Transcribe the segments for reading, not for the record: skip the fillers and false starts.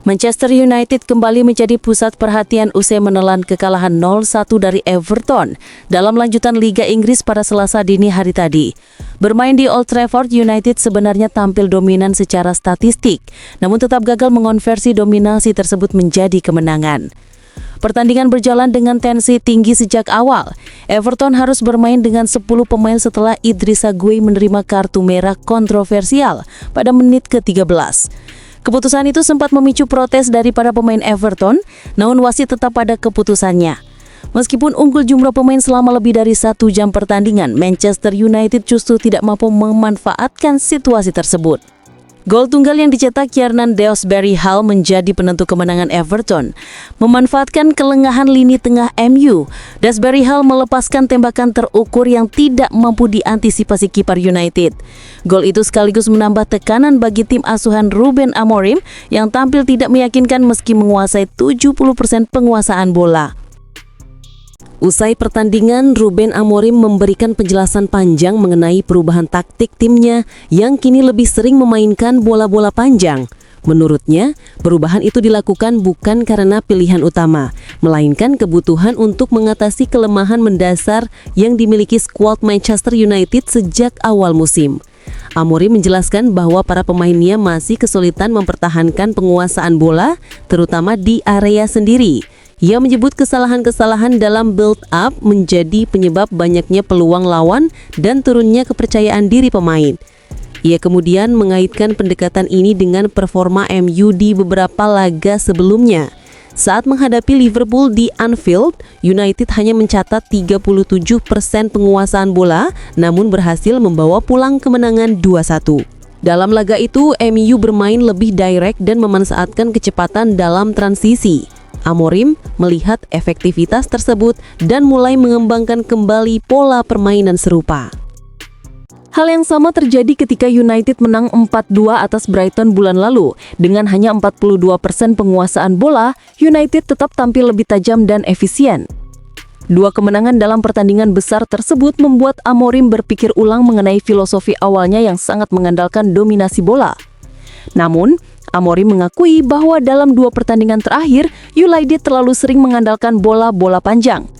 Manchester United kembali menjadi pusat perhatian usai menelan kekalahan 0-1 dari Everton dalam lanjutan Liga Inggris pada Selasa dini hari tadi. Bermain di Old Trafford, United sebenarnya tampil dominan secara statistik, namun tetap gagal mengonversi dominasi tersebut menjadi kemenangan. Pertandingan berjalan dengan tensi tinggi sejak awal. Everton harus bermain dengan 10 pemain setelah Idrissa Gueye menerima kartu merah kontroversial pada menit ke-13. Keputusan itu sempat memicu protes dari para pemain Everton, namun wasit tetap pada keputusannya. Meskipun unggul jumlah pemain selama lebih dari 1 jam pertandingan, Manchester United justru tidak mampu memanfaatkan situasi tersebut. Gol tunggal yang dicetak Kiernan Dewsbury Hall menjadi penentu kemenangan Everton. Memanfaatkan kelengahan lini tengah MU, Dewsbury Hall melepaskan tembakan terukur yang tidak mampu diantisipasi kiper United. Gol itu sekaligus menambah tekanan bagi tim asuhan Ruben Amorim yang tampil tidak meyakinkan meski menguasai 70% penguasaan bola. Usai pertandingan, Ruben Amorim memberikan penjelasan panjang mengenai perubahan taktik timnya yang kini lebih sering memainkan bola-bola panjang. Menurutnya, perubahan itu dilakukan bukan karena pilihan utama, melainkan kebutuhan untuk mengatasi kelemahan mendasar yang dimiliki skuad Manchester United sejak awal musim. Amorim menjelaskan bahwa para pemainnya masih kesulitan mempertahankan penguasaan bola, terutama di area sendiri. Ia menyebut kesalahan-kesalahan dalam build-up menjadi penyebab banyaknya peluang lawan dan turunnya kepercayaan diri pemain. Ia kemudian mengaitkan pendekatan ini dengan performa MU di beberapa laga sebelumnya. Saat menghadapi Liverpool di Anfield, United hanya mencatat 37% penguasaan bola, namun berhasil membawa pulang kemenangan 2-1. Dalam laga itu, MU bermain lebih direct dan memanfaatkan kecepatan dalam transisi. Amorim melihat efektivitas tersebut dan mulai mengembangkan kembali pola permainan serupa. Hal yang sama terjadi ketika United menang 4-2 atas Brighton bulan lalu. Dengan hanya 42% penguasaan bola, United tetap tampil lebih tajam dan efisien. Dua kemenangan dalam pertandingan besar tersebut membuat Amorim berpikir ulang mengenai filosofi awalnya yang sangat mengandalkan dominasi bola. Namun, Amorim mengakui bahwa dalam 2 pertandingan terakhir, United terlalu sering mengandalkan bola-bola panjang.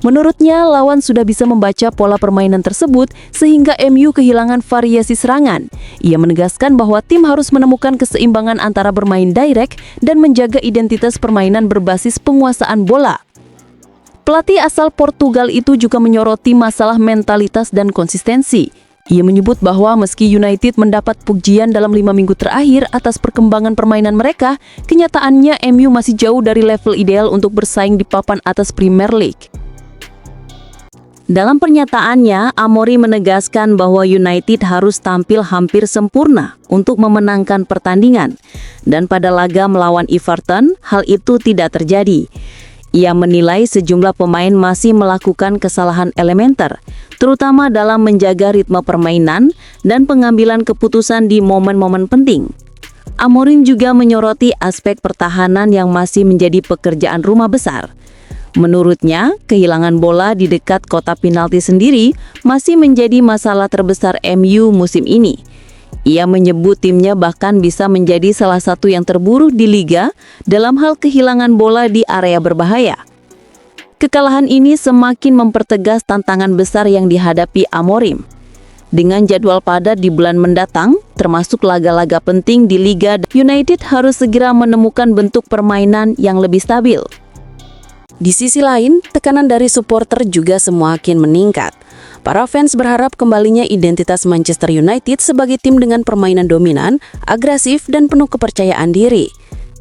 Menurutnya, lawan sudah bisa membaca pola permainan tersebut sehingga MU kehilangan variasi serangan. Ia menegaskan bahwa tim harus menemukan keseimbangan antara bermain direct dan menjaga identitas permainan berbasis penguasaan bola. Pelatih asal Portugal itu juga menyoroti masalah mentalitas dan konsistensi. Ia menyebut bahwa meski United mendapat pujian dalam 5 minggu terakhir atas perkembangan permainan mereka, kenyataannya MU masih jauh dari level ideal untuk bersaing di papan atas Premier League. Dalam pernyataannya, Amorim menegaskan bahwa United harus tampil hampir sempurna untuk memenangkan pertandingan. Dan pada laga melawan Everton, hal itu tidak terjadi. Ia menilai sejumlah pemain masih melakukan kesalahan elementer, terutama dalam menjaga ritme permainan dan pengambilan keputusan di momen-momen penting. Amorim juga menyoroti aspek pertahanan yang masih menjadi pekerjaan rumah besar. Menurutnya, kehilangan bola di dekat kotak penalti sendiri masih menjadi masalah terbesar MU musim ini. Ia menyebut timnya bahkan bisa menjadi salah satu yang terburuk di liga dalam hal kehilangan bola di area berbahaya. Kekalahan ini semakin mempertegas tantangan besar yang dihadapi Amorim. Dengan jadwal padat di bulan mendatang, termasuk laga-laga penting di liga, United harus segera menemukan bentuk permainan yang lebih stabil. Di sisi lain, tekanan dari supporter juga semakin meningkat. Para fans berharap kembalinya identitas Manchester United sebagai tim dengan permainan dominan, agresif, dan penuh kepercayaan diri.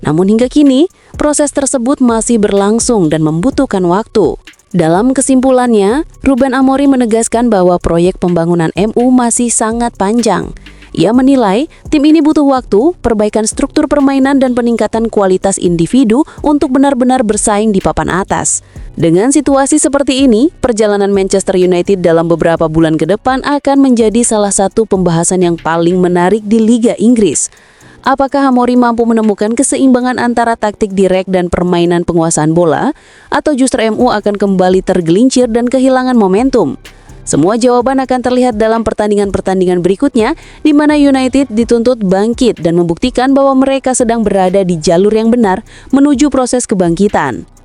Namun hingga kini, proses tersebut masih berlangsung dan membutuhkan waktu. Dalam kesimpulannya, Ruben Amorim menegaskan bahwa proyek pembangunan MU masih sangat panjang. Ia menilai tim ini butuh waktu, perbaikan struktur permainan dan peningkatan kualitas individu untuk benar-benar bersaing di papan atas. Dengan situasi seperti ini, perjalanan Manchester United dalam beberapa bulan ke depan akan menjadi salah satu pembahasan yang paling menarik di Liga Inggris. Apakah Amorim mampu menemukan keseimbangan antara taktik direct dan permainan penguasaan bola, atau justru MU akan kembali tergelincir dan kehilangan momentum? Semua jawaban akan terlihat dalam pertandingan-pertandingan berikutnya, di mana United dituntut bangkit dan membuktikan bahwa mereka sedang berada di jalur yang benar menuju proses kebangkitan.